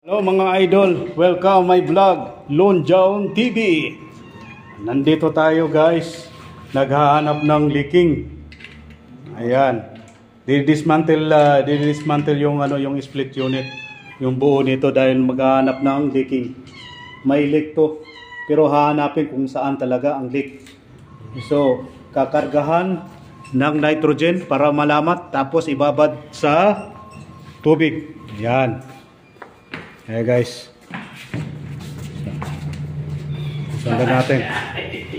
Hello mga idol, welcome my vlog, Lone John TV. Nandito tayo guys, naghahanap ng leaking. Ayan, didismantle yung yung split unit, yung buo nito dahil maghahanap ng leaking. May leak to, pero hahanapin kung saan talaga ang leak. So, kakargahan ng nitrogen para malamat, tapos ibabad sa tubig. Ayan. Hey guys, sundan natin.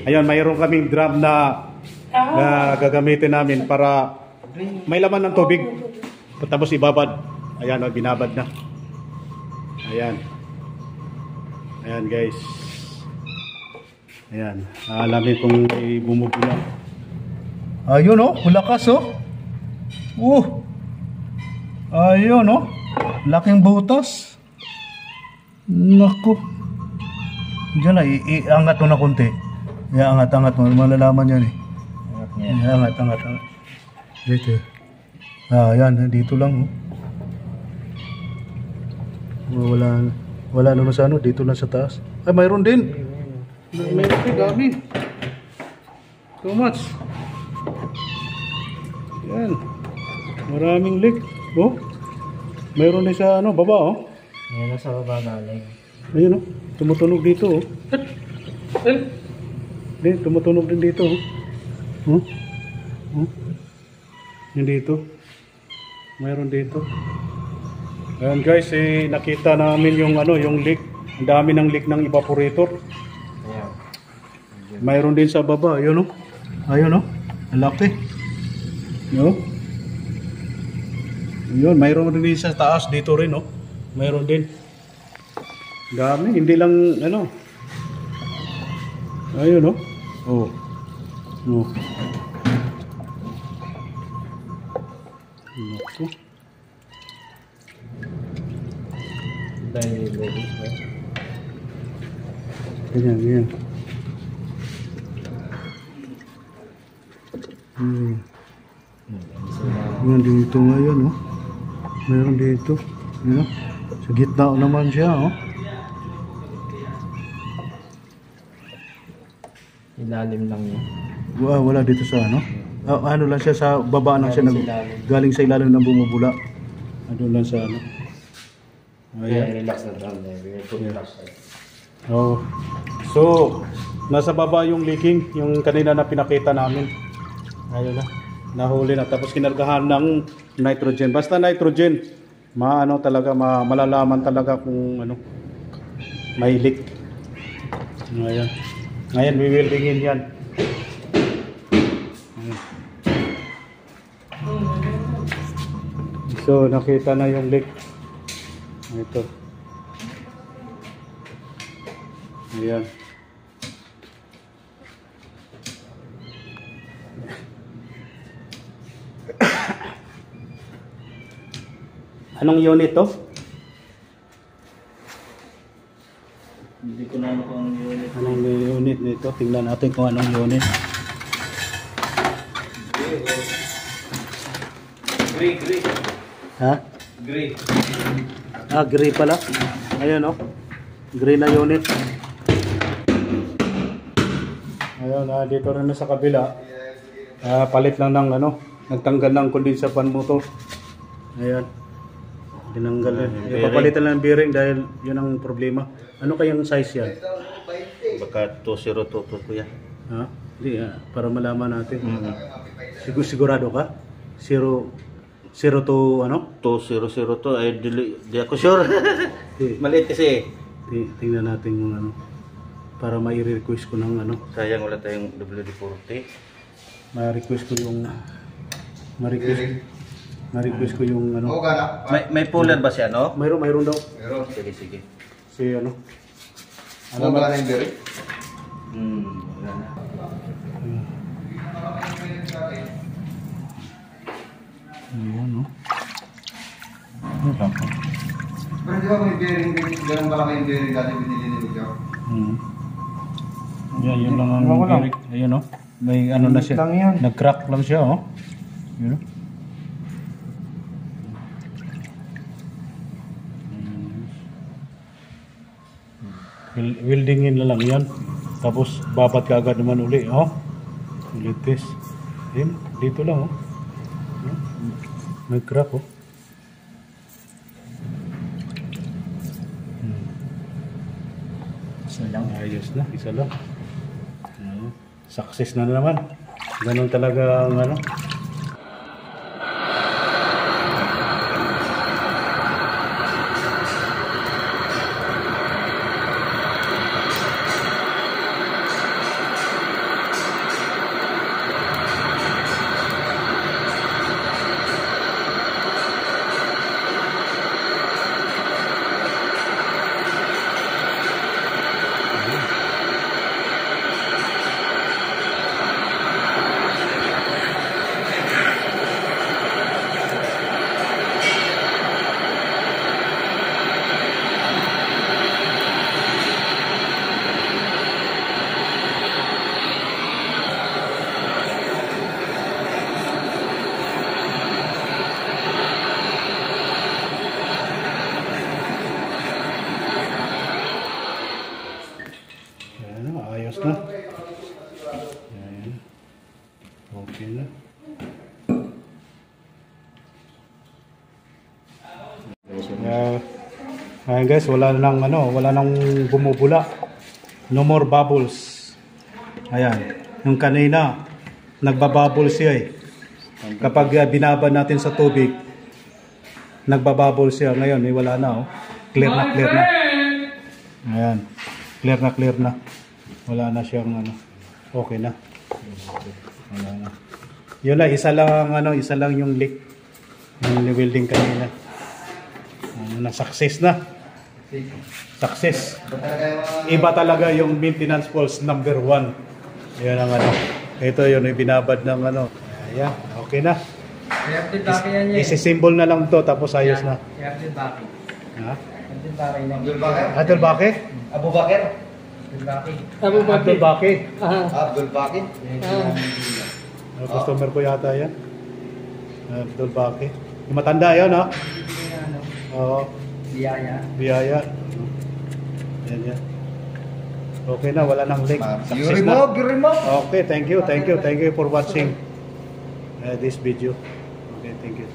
Ayun, mayroon kaming drum na gagamitin namin para may laman ng tubig. Tapos ibabad. Ayan, binabad na. Ayan. Ayan guys. Ayan, alamin kung may bumubula. Ayun oh, lakas oh. Ayun oh, laking butas. Naku. Diyan na, iangat mo na konti. Iangat mo. Malalaman yan eh. Iangat. Dito. Yan. Dito lang. Oh. Wala naman sa ano. Dito lang sa taas. Ay, mayroon din. Mayroon din. Dami. Too much. Yan. Maraming leak. Oh. Mayroon din sa ano, baba oh. Ayan, nasa baba galing. Ayun o, tumutunog dito o. Tumutunog din dito o. Yan dito. Mayroon dito. Ayan guys, nakita namin yung yung leak. Ang dami ng leak ng evaporator. Ayan. Mayroon din sa baba. Ayun o. Ayun o. Ang laki. Ayun. Ayun, mayroon din sa taas dito rin o. Mayroon din. Dami, hindi lang ayun oh. Oh. No. Naku. Ganyan. Yan dito ngayon oh. Mayroon dito. Yan. Sa gitna naman siya, oh. Ilalim lang yun. Wala dito sa ano? Ano lang siya, sa baba lang siya. Galing sa ilalim ng bumubula. Ano lang sa ano? Ayan. Relax na lang. Relax. Oh. So, nasa baba yung leaking. Yung kanina na pinakita namin. Ayun na. Nahuli na. Tapos kinargahan ng nitrogen. Basta nitrogen. Talaga, malalaman talaga kung may leak. Ngayon wiwildingin yan. So nakita na yung leak. Ito. Ayan. Anong unit to? Hindi ko na ano kung anong unit. Anong unit nito? Tingnan natin kung anong unit. Gray. Ha? Gray. Gray pala. Ayun oh. Gray na unit. Ayun, dito rin na sa kabila. Palit lang ng nagtanggal ng condenser fan motor. Ayun. Tinanggal yan. Papalitan lang ng bearing dahil yun ang problema. Ano kayang size yan? Baka 202 kuya. Ha? Hindi, para malaman natin. Sigurado ka? 0 to ano? 2002 ay di ako sure. Maliit kasi. Tingnan natin yung para mai-request ko ng Sayang wala tayong WD-40. Ma-request ko yung ma-request ko yung May puller ba siya no? Mayroon daw. Meron. Sige. Si ano ba na yung bearing? Wala na. Ayan no. Pero di ba may bearing, ganun ba yung bearing dati binili ni Joe? Yan, yun lang ang bearing. Ayun no. May na siya. Nag-crack lang siya oh. Yun no. Weldingin na lang yan. Tapos babat ka agad naman uli. Oh. Ulit test. Ayun, dito lang oh. May crack oh. Isa lang. Ayos na, isa lang. Success na naman. Ganun talaga ang ano. Ayan, ayos na. Ayan. Okay na. Ayan guys, wala nang ano, wala nang bumubula. No more bubbles. Ayan, yung kanina nagbabubble siya eh. Kapag binabad natin sa tubig, nagbabubble siya. Ngayon, eh, wala na oh. Clear na, clear na. Ayan. Clear na, clear na. Wala na siyang ano. Okay na. Wala na. Yun na, isa lang yung leak. Yung welding kanina. Ano na, success na. Success. Iba talaga yung maintenance faults number 1. Yan ang ano. Ito yun, binabad ng ano. Ayan, okay na. Isi-symbol na lang to tapos ayos na. Ha? Abdul Bakir? Abdul Bakir? Abu Bakir? Abdul Bakir. Abdul Bakir? Customer ko yata yan. Abdul Bakir. Yung matanda yan ha? Oo. Biyaya. Yan yan. Okay na, wala nang leak. You remove. Okay, thank you for watching this video. Okay, thank you.